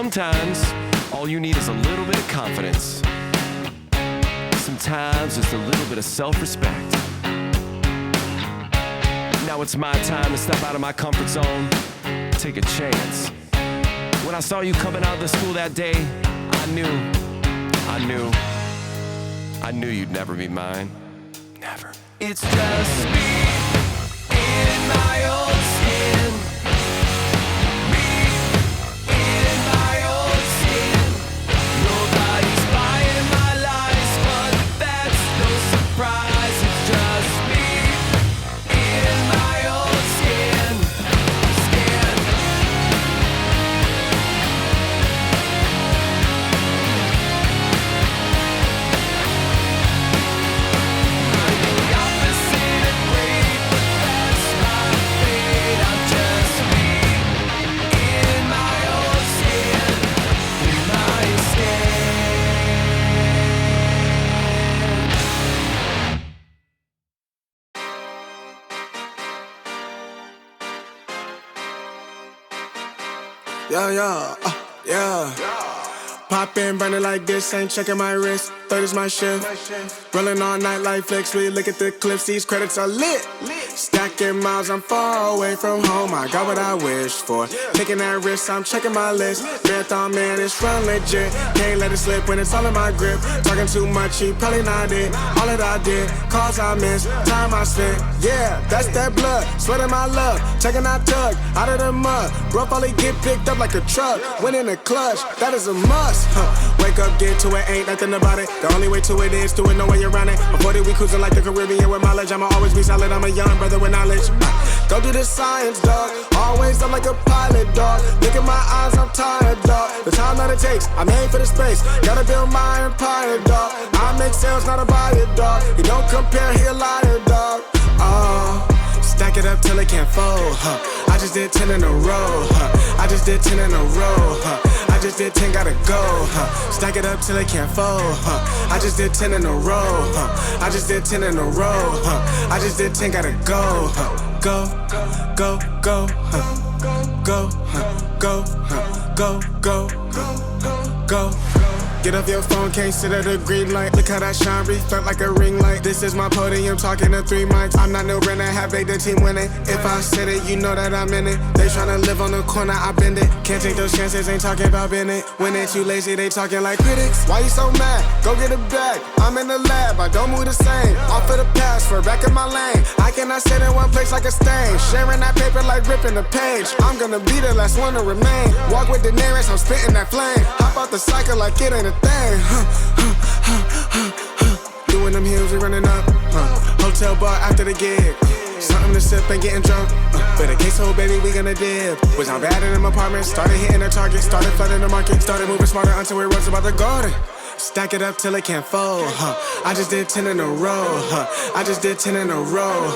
sometimes all you need is a little bit of confidence. Sometimes just a little bit of self-respect. Now it's my time to step out of my comfort zone, take a chance. When I saw you coming out of the school that day, I knew you'd never be mine. Never. It's just me in my old skin. Me in my old skin. Nobody's buying my lies, but that's no surprise. It's just me in my old skin. Yeah. Pop in, burning like this, ain't checking my wrist. Third is my shift. Rolling all night like flex. We look at the clips, these credits are lit. Stacking miles, I'm far away from home. I got what I wished for. Taking that risk, I'm checking my list. Marathon man, it's run legit. Can't let it slip when it's all in my grip. Talking too much, he probably not it. All that I did, calls I missed, time I spent. Yeah, that's that blood, sweating my love. Checking I tug, out of the mud. Rough only get picked up like a truck. Win in the clutch, that is a must. Wake up, get to it, ain't nothing about it. The only way to it is do it, no way around it. Before that we cruising like the Caribbean with mileage. I'ma always be solid, I'm a young brother with knowledge. Go do the science, dog. Always I'm like a pilot, dog. Look at my eyes, I'm tired, dog. The time that it takes, I made for the space. Gotta build my empire, dog. I make sales, not a buyer, dog. You don't compare, he a liar, dog. Stack it up till it can't fold, I just did 10 in a row, I just did 10 in a row, I just did 10, gotta go, Stack it up till it can't fold, I just did 10 in a row, I just did 10 in a row, I just did 10, gotta go, go, go, go, go, go, go, go, go. Get off your phone, can't sit at a green light. Look how that shine reflect like a ring light. This is my podium, talking to 3 mics. I'm not no Brennan, have the team winning. If I said it, you know that I'm in it. They tryna live on the corner, I bend it. Can't take those chances, ain't talking about bend it. When they too lazy, they talking like critics. Why you so mad? Go get a bag. I'm in the lab, I don't move the same. Off of the password, back in my lane. I cannot sit in one place like a stain. Sharing that paper like ripping the page. I'm gonna be the last one to remain. Walk with the nearest, I'm spitting that flame. Hop out the cycle like it ain't a thing. Doing them heels, we running up. Hotel bar after the gig. Something to sip and getting drunk. With a queso, baby, we gonna dip. Was on bad in them apartments. Started hitting the target. Started flooding the market. Started moving smarter until it runs about the garden. Stack it up till it can't fold, I just did 10 in a row, I just did 10 in a row,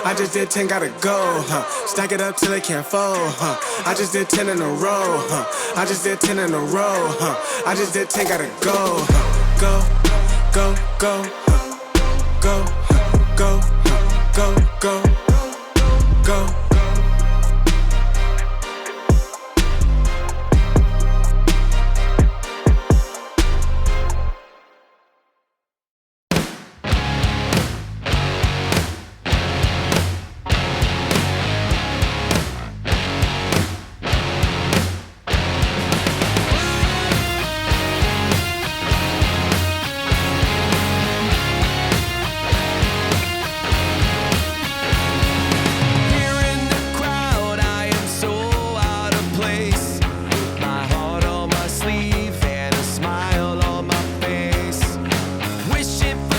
I just did 10, gotta go, Stack it up till it can't fold, I just did 10 in a row, I just did 10 in a row, I just did 10, gotta go, go, go, go, go, go, go, go, go. Sleeve and a smile on my face. Wishing for